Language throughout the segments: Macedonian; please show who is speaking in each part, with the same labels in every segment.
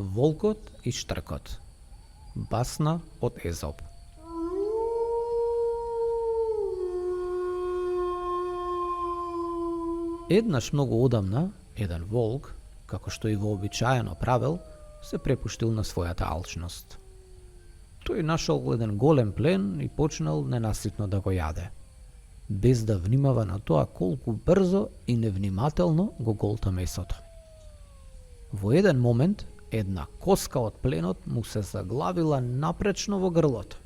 Speaker 1: Волкот и штркот. Басна од Езоп. Еднаш многу одамна, еден волк, како што и вообичаено правел, се препуштил на својата алчност. Тој нашол еден голем плен и почнал ненаситно да го јаде, без да внимава на тоа колку брзо и невнимателно го голта месото. Во еден момент, една коска од пленот му се заглавила напречно во грлото.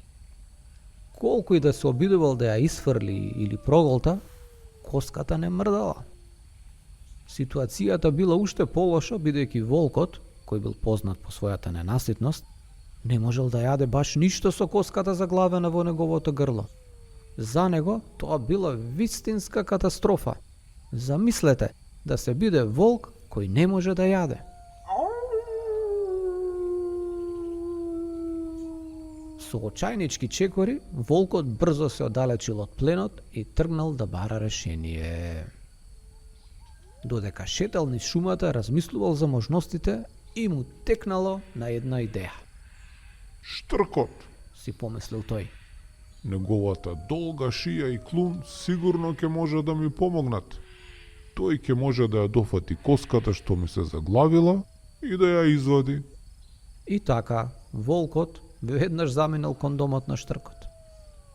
Speaker 1: Колку и да се обидувал да ја исфрли или проголта, коската не мрдала. Ситуацијата била уште полоша, бидејќи волкот, кој бил познат по својата ненаситност, не можел да јаде баш ништо со коската заглавена во неговото грло. За него тоа била вистинска катастрофа. Замислете да се биде волк кој не може да јаде. Со очајнички чекори, волкот брзо се оддалечил од пленот и тргнал да бара решение. Додека шетал низ шумата, размислувал за можностите и му текнало на една идеја.
Speaker 2: Штркот,
Speaker 1: Си помислил тој.
Speaker 2: неговата долга шија и клун сигурно ќе може да ми помогнат. Тој ќе може да ја дофати коската што ми се заглавила и да ја извади.
Speaker 1: И така, волкот веднаш заминал кон домот на штркот.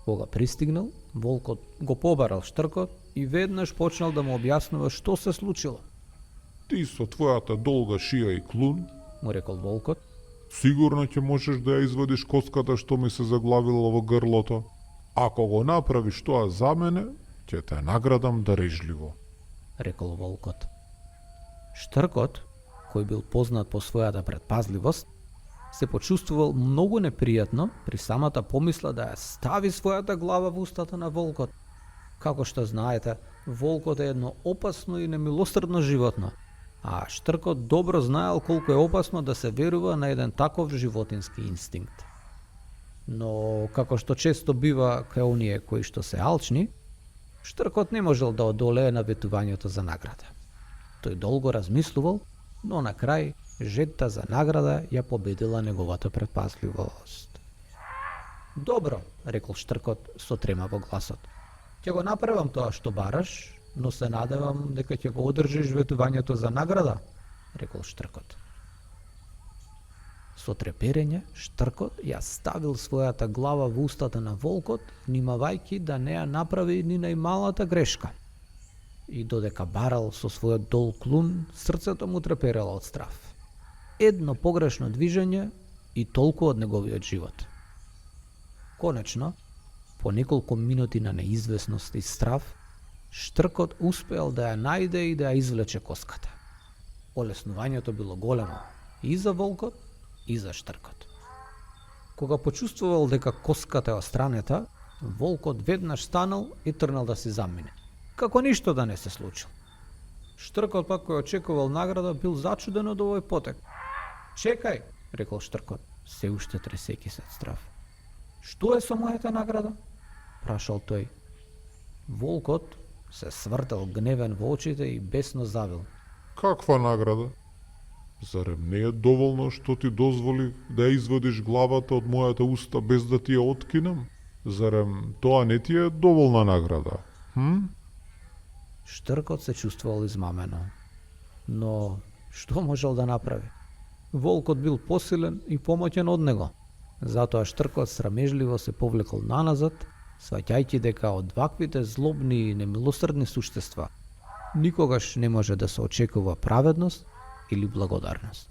Speaker 1: Кога пристигнал, волкот го побарал штркот и веднаш почнал да му објаснува што се случило.
Speaker 2: Ти со твојата долга шија и клун,
Speaker 1: Му рекол волкот.
Speaker 2: сигурно ќе можеш да ја извадиш коската што ми се заглавила во грлото. Ако го направиш тоа за мене, ќе те наградам дарежливо.
Speaker 1: Рекол волкот. Штркот, кој бил познат по својата предпазливост, се почувствувал многу непријатно при самата помисла да ја стави својата глава во устата на волкот. Како што знаете, волкот е едно опасно и немилосредно животно, а штркот добро знаел колку е опасно да се верува на еден таков животински инстинкт. Но, како што често бива кај оние кои што се алчни, штркот не можел да одолее наветувањето за награда. Тој долго размислувал, но на крај жетта за награда ја победила неговата предпазливост. Добро, рекол штркот со трема во гласот. Ќе го направам тоа што бараш, но се надевам дека ќе го одржиш ветувањето за награда, рекол штркот. Со треперење, штркот ја ставил својата глава во устата на волкот, внимавајќи да не ја направи ни најмалата грешка. И додека барал со својот дол клун, срцето му треперело од страв. Едно погрешно движење и толку од неговиот живот. Конечно, по неколку минути на неизвестност и страв, штркот успеал да ја најде и да ја извлече коската. Олеснувањето било големо и за волкот, и за штркот. Кога почувствувал дека коската е остранета, волкот веднаш станал и тргнал да си замине, како ништо да не се случило. Штркот пак кој очекувал награда бил зачуден од овој потек. Чекај, рекол штркот, се уште тресејќи се од страв. Што е со мојата награда? Прашал тој. Волкот се свртел гневен во очите и бесно завил.
Speaker 2: Каква награда? Зарем не е доволно што ти дозволи да ја извадиш главата од мојата уста без да ти ја откинам? Зарем тоа не ти е доволна награда?
Speaker 1: Штркот се чувствувал измамено. Но што можел да направи? Волкот бил посилен и помоќен од него. Затоа штркот срамежливо се повлекол наназад, сваќајќи дека од ваквите злобни и немилосредни суштества никогаш не може да се очекува праведност или благодарност.